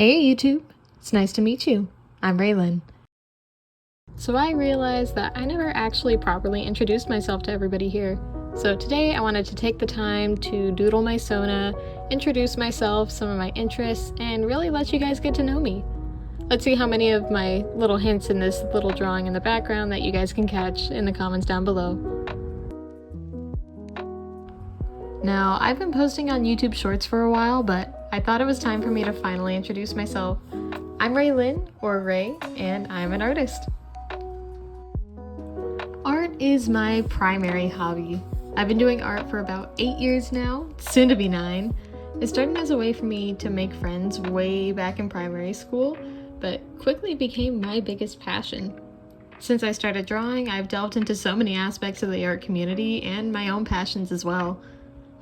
Hey YouTube, it's nice to meet you. I'm Reylynne. So I realized that I never actually properly introduced myself to everybody here. So today I wanted to take the time to doodle my Sona, introduce myself, some of my interests, and really let you guys get to know me. Let's see how many of my little hints in this little drawing in the background that you guys can catch in the comments down below. Now, I've been posting on YouTube Shorts for a while, but I thought it was time for me to finally introduce myself. I'm Reylynne, or Ray, and I'm an artist. Art is my primary hobby. I've been doing art for about 8 years now, soon to be 9. It started as a way for me to make friends way back in primary school, but quickly became my biggest passion. Since I started drawing, I've delved into so many aspects of the art community and my own passions as well.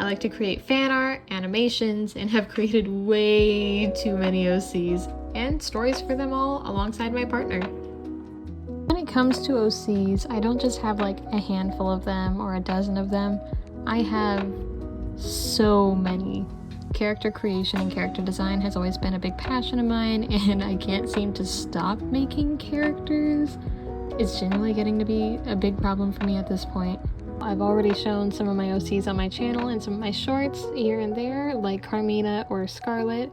I like to create fan art, animations, and have created way too many OCs and stories for them all alongside my partner. When it comes to OCs, I don't just have like a handful of them or a dozen of them. I have so many. Character creation and character design has always been a big passion of mine, and I can't seem to stop making characters. It's genuinely getting to be a big problem for me at this point. I've already shown some of my OCs on my channel and some of my shorts here and there, like Carmina or Scarlet,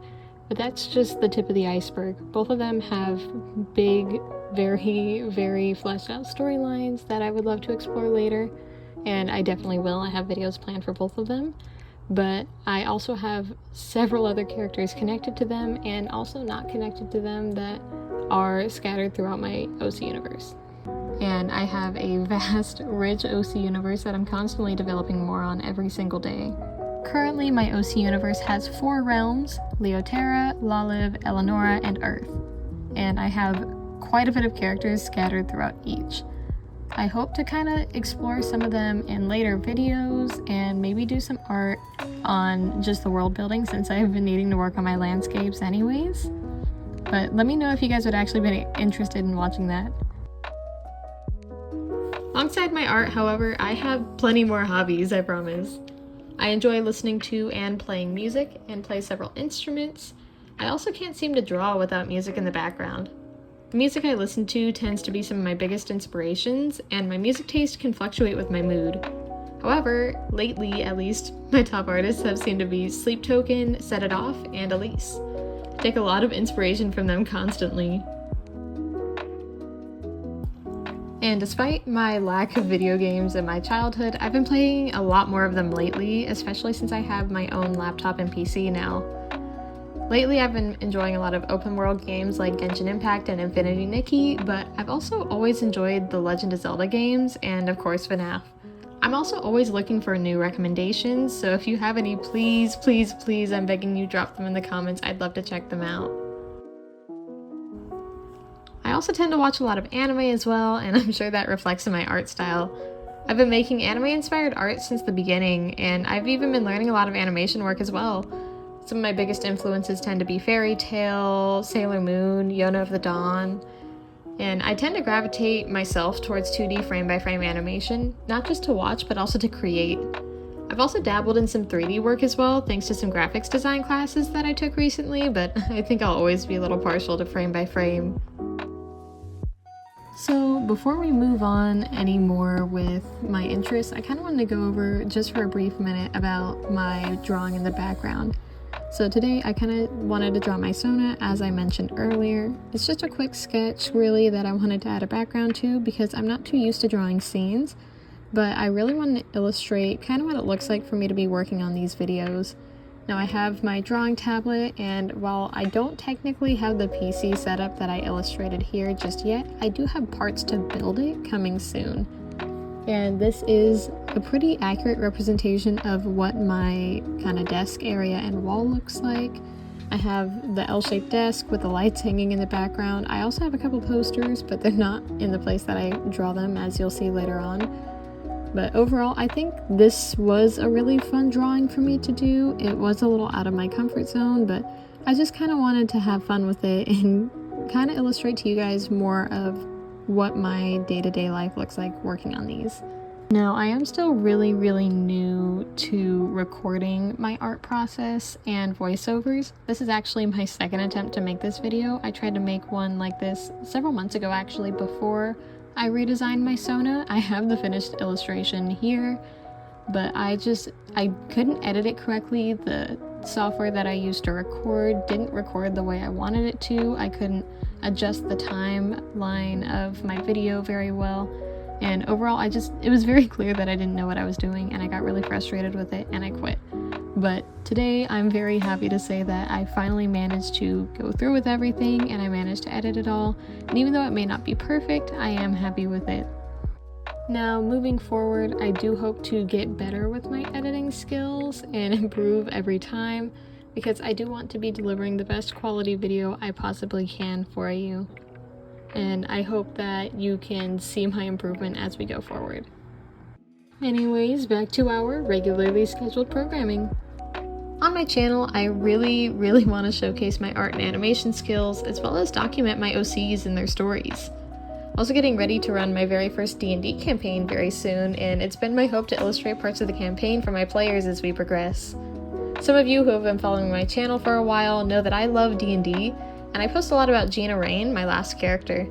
but that's just the tip of the iceberg. Both of them have big, very fleshed out storylines that I would love to explore later, and I definitely will. I have videos planned for both of them, but I also have several other characters connected to them and also not connected to them that are scattered throughout my OC universe. And I have a vast, rich OC universe that I'm constantly developing more on every single day. Currently, my OC universe has 4 realms: Leoterra, Lolive, Eleonora, and Earth. And I have quite a bit of characters scattered throughout each. I hope to kind of explore some of them in later videos and maybe do some art on just the world building, since I've been needing to work on my landscapes anyways. But let me know if you guys would actually be interested in watching that. Alongside my art, however, I have plenty more hobbies, I promise. I enjoy listening to and playing music, and play several instruments. I also can't seem to draw without music in the background. The music I listen to tends to be some of my biggest inspirations, and my music taste can fluctuate with my mood. However, lately at least, my top artists have seemed to be Sleep Token, Set It Off, and Elise. I take a lot of inspiration from them constantly. And despite my lack of video games in my childhood, I've been playing a lot more of them lately, especially since I have my own laptop and PC now. Lately I've been enjoying a lot of open world games like Genshin Impact and Infinity Nikki, but I've also always enjoyed the Legend of Zelda games and of course FNAF. I'm also always looking for new recommendations, so if you have any, please, I'm begging you, drop them in the comments. I'd love to check them out. I also tend to watch a lot of anime as well, and I'm sure that reflects in my art style. I've been making anime-inspired art since the beginning, and I've even been learning a lot of animation work as well. Some of my biggest influences tend to be Fairy Tail, Sailor Moon, Yona of the Dawn, and I tend to gravitate myself towards 2D frame-by-frame animation, not just to watch, but also to create. I've also dabbled in some 3D work as well, thanks to some graphics design classes that I took recently, but I think I'll always be a little partial to frame-by-frame. So before we move on any more with my interests, I kind of wanted to go over, just for a brief minute, about my drawing in the background. So today I kind of wanted to draw my Sona, as I mentioned earlier. It's just a quick sketch really that I wanted to add a background to because I'm not too used to drawing scenes, but I really wanted to illustrate kind of what it looks like for me to be working on these videos. Now I have my drawing tablet, and while I don't technically have the PC setup that I illustrated here just yet, I do have parts to build it coming soon. And this is a pretty accurate representation of what my kind of desk area and wall looks like. I have the L-shaped desk with the lights hanging in the background. I also have a couple posters, but they're not in the place that I draw them, as you'll see later on. But overall, I think this was a really fun drawing for me to do. It was a little out of my comfort zone, but I just kind of wanted to have fun with it and kind of illustrate to you guys more of what my day-to-day life looks like working on these. Now, I am still really new to recording my art process and voiceovers. This is actually my second attempt to make this video. I tried to make one like this several months ago actually, before I redesigned my Sona. I have the finished illustration here, but I couldn't edit it correctly. The software that I used to record didn't record the way I wanted it to. I couldn't adjust the timeline of my video very well. And overall, it was very clear that I didn't know what I was doing, and I got really frustrated with it and I quit. But today I'm very happy to say that I finally managed to go through with everything and I managed to edit it all. And even though it may not be perfect, I am happy with it. Now, moving forward, I do hope to get better with my editing skills and improve every time, because I do want to be delivering the best quality video I possibly can for you. And I hope that you can see my improvement as we go forward. Anyways, back to our regularly scheduled programming. On my channel, I really want to showcase my art and animation skills, as well as document my OCs and their stories. Also getting ready to run my very first D&D campaign very soon, and it's been my hope to illustrate parts of the campaign for my players as we progress. Some of you who have been following my channel for a while know that I love D&D, and I post a lot about Reylynne, my last character.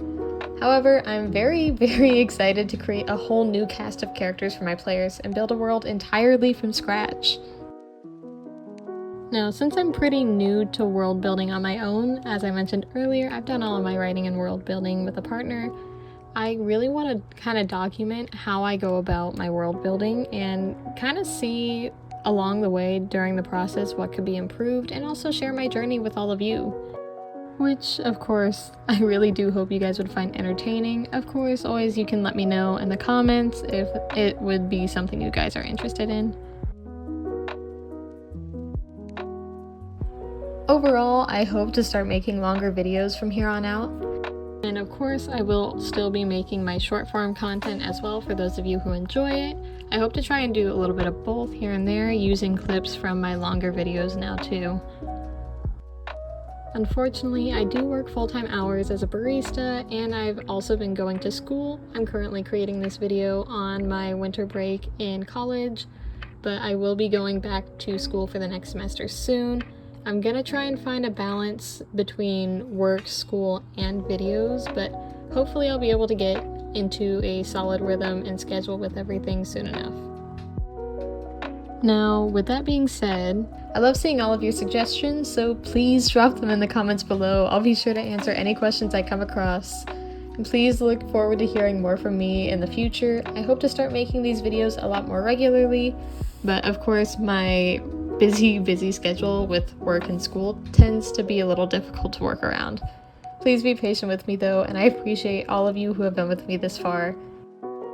However, I'm very excited to create a whole new cast of characters for my players and build a world entirely from scratch. Now, since I'm pretty new to world building on my own, as I mentioned earlier, I've done all of my writing and world building with a partner. I really want to kind of document how I go about my world building and kind of see along the way during the process what could be improved, and also share my journey with all of you. Which, of course, I really do hope you guys would find entertaining. Of course, always you can let me know in the comments if it would be something you guys are interested in. Overall, I hope to start making longer videos from here on out. And of course, I will still be making my short form content as well for those of you who enjoy it. I hope to try and do a little bit of both here and there, using clips from my longer videos now too. Unfortunately, I do work full-time hours as a barista, and I've also been going to school. I'm currently creating this video on my winter break in college, but I will be going back to school for the next semester soon. I'm gonna try and find a balance between work, school, and videos, but hopefully I'll be able to get into a solid rhythm and schedule with everything soon enough. Now, with that being said, I love seeing all of your suggestions, so please drop them in the comments below. I'll be sure to answer any questions I come across. And please look forward to hearing more from me in the future. I hope to start making these videos a lot more regularly, but of course my busy schedule with work and school tends to be a little difficult to work around. Please be patient with me though, and I appreciate all of you who have been with me this far.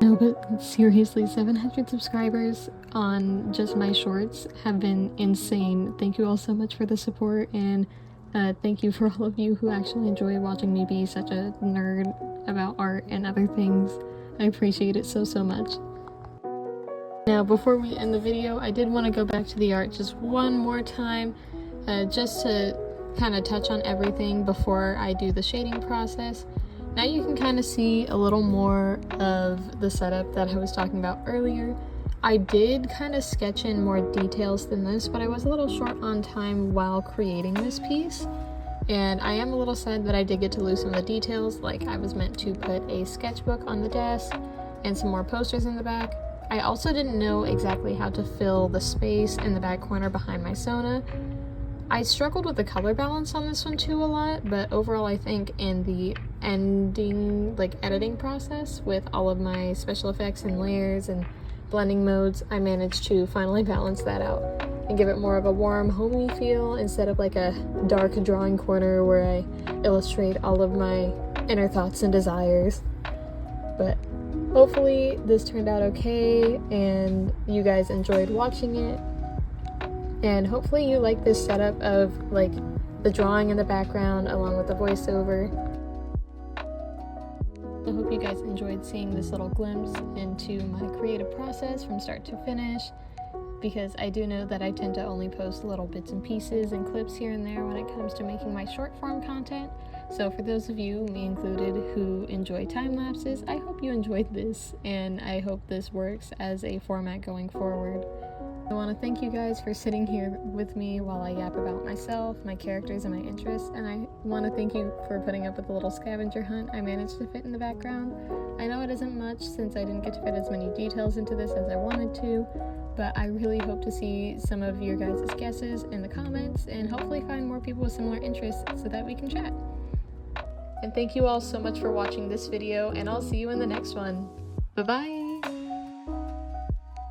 No, but seriously, 700 subscribers on just my shorts have been insane. Thank you all so much for the support, and thank you for all of you who actually enjoy watching me be such a nerd about art and other things. I appreciate it so much. Now, before we end the video, I did want to go back to the art just one more time, just to kind of touch on everything before I do the shading process. Now you can kind of see a little more of the setup that I was talking about earlier. I did kind of sketch in more details than this, but I was a little short on time while creating this piece. And I am a little sad that I did get to lose some of the details, like I was meant to put a sketchbook on the desk and some more posters in the back. I also didn't know exactly how to fill the space in the back corner behind my Sona. I struggled with the color balance on this one too a lot, but overall I think in the editing process with all of my special effects and layers and blending modes, I managed to finally balance that out and give it more of a warm, homey feel instead of like a dark drawing corner where I illustrate all of my inner thoughts and desires. But hopefully this turned out okay and you guys enjoyed watching it. And hopefully you like this setup of like the drawing in the background along with the voiceover. I hope you guys enjoyed seeing this little glimpse into my creative process from start to finish. because I do know that I tend to only post little bits and pieces and clips here and there when it comes to making my short form content. So for those of you, me included, who enjoy time lapses, I hope you enjoyed this, and I hope this works as a format going forward. I want to thank you guys for sitting here with me while I yap about myself, my characters, and my interests, and I want to thank you for putting up with the little scavenger hunt I managed to fit in the background. I know it isn't much since I didn't get to fit as many details into this as I wanted to, but I really hope to see some of your guys' guesses in the comments and hopefully find more people with similar interests so that we can chat. And thank you all so much for watching this video, and I'll see you in the next one. Bye-bye!